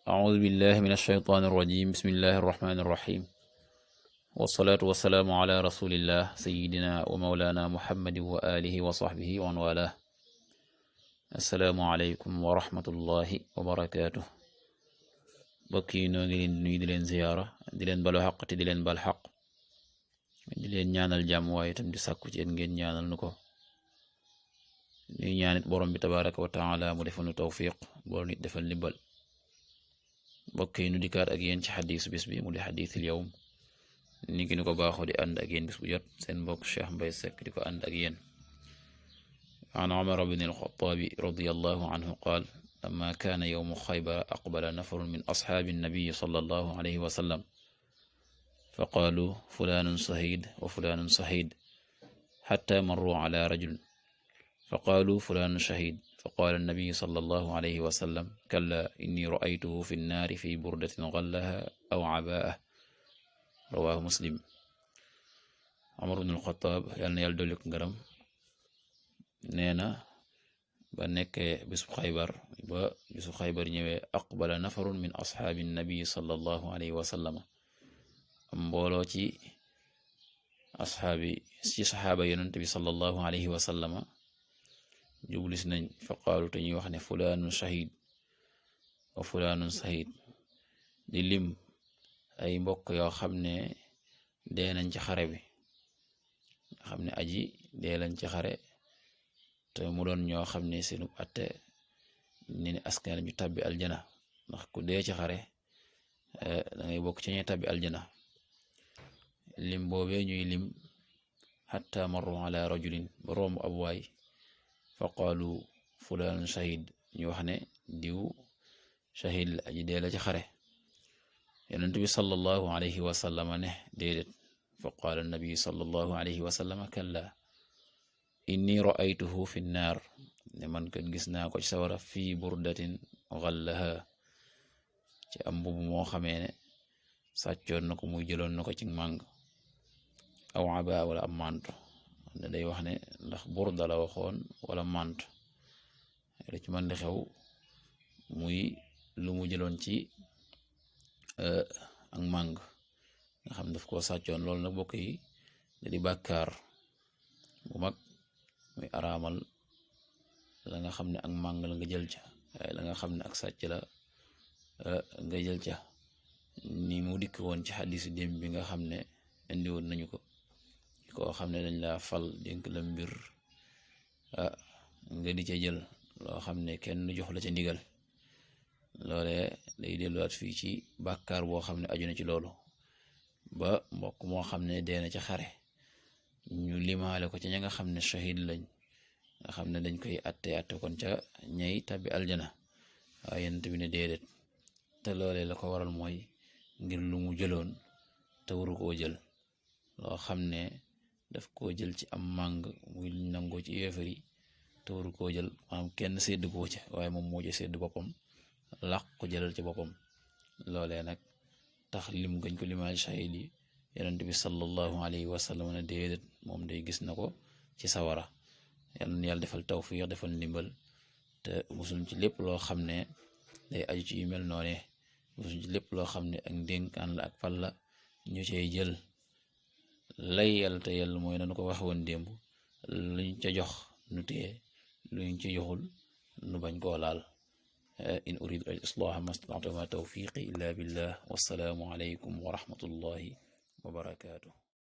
أعوذ بالله من الشيطان الرجيم بسم الله الرحمن الرحيم والصلاة والسلام على رسول الله سيدنا ومولانا محمد وآله وصحبه ومن والاه السلام عليكم ورحمة الله وبركاته bokki noo ngi leen nuyu di leen ziyaara di leen balu xaq te di leen bal xaq di leen ñaanal jàmm waaye itam di sàkku ci yéen ngeen ñaanal nu ko ñuy ñaanit borom bi tabaraka wa taala mu defal nu tawfiq boo nit defal ndimbal mbokk yi nu dikkaat ak yéen ci xadiisu bis bi mu di xadiisul yawm ni ki nu ko baaxoo di ànd ak yéen bis bu jot seen mbokk Cheikh Mbaye Seck di ko ànd ak yéen an Umar bin al-Khattabi radiyallahu anhu qaal lamma kaana yawmu Xaybar aqbala nafarun min ashaabi nnabiyi sallallahu alayhi wa sallam fa qaalu fulaanun sahiid wa fulaanun sahiid xatta marru ala rajul fa qaalu fulaanun shahiid فقال النبي صلى الله عليه وسلم كلا إني رأيته في النار في بردة غلها أو عباءة رواه مسلم عمر بن الخطاب yal na Yàlla dolli ko ngërëm nee na ba nekkee bisu Xaybar ñëwee aqbala nafarun min ashaabi nabi sallallahu alayhi wa sallam mbooloo ci saxaaba yonent bi sallallahu alayhi wa sallam jublis nañ fa qaalu te ñuy wax ne fulaanun shahid wa fulaanun sahid di lim ay mbokk yoo xam ne dee nañ ci xare bi nga xam ne aji dee lañ ci xare te mu doon ñoo xam ne seenu atte ni askan ñu tabbi aljana ndax ku dee ci xare da ngay bokk ci ñuy tabbi aljana lim boobee ñuy lim hatta marru ala rajulin ba romb ab waay fa qaalu fulaanun shahid ñu wax ne diw shahid la aji dee la ci xare yonent bi sallallahu alayhi wa sallam ne déedéet fa qaala nabi sallallahu alayhi wa sallam kalla inni ra'aytuhu fi nnaar ne man kat gis naa ko ci sawara fii burdatin ghallaha ci am mbubu moo xamee ne sàccoon na ko muy jëloon na ko ci màng aw aba wala am manto ne day wax ne ndax burda la waxoon wala manto da ci mën di xew muy lu mu jëloon ci ak màng nga xam daf koo sàccoon loolu nag bokk yi da di bàkkaar bu mag muy araamal la nga xam ne ak màng la nga jël ca waaye la nga xam ne ak sàcc la nga jël ca ni mu dikk woon ci xadiisu démb bi nga xam ne indi woon nañu ko koo xam ne dañ laa fal dénk la mbir nga di ca jël loo xam ne kenn jox la ca ndigal loole day delluwaat fii ci bàkkaar boo xam ne aju na ci loolu ba mbokk moo xam ne dee na ca xare ñu limaale ko ca ña nga xam ne shahid lañ nga xam ne dañ koy atte kon ca ñay tabbi aljana waaye yent bi ne déedéet te loole la ko waral mooy ngir lu mu jëloon te waru koo jël loo xam ne daf koo jël ci am màng muy luñ nangoo ci yéefar yi te waru koo jël maanaam kenn sédd koo ca waaye moom moo ci sédd boppam làq ko jëlal ci boppam loolee nag tax lim gañ ko limaal shahid yi yonent bi sallallahu alayhi wa sallam ne déedéet moom day gis na ko ci sawara yàlla na yàlla defal tawfiq defal ndimbal te musul ci lépp loo xam ne day aju ci yu mel noone musul ci lépp loo xam ne ak ndénkaan la ak fal la ñu cey jël lay yàlla te yàlla mooy nanu ko waxe woon démb luñ ca jox nu téye luñ ca joxul nu bañ koo laal in uridu al islaha ma stata'tu ma tawfiqi illa billah wassalaamu alaykum wa rahmatullahi wa barakatuh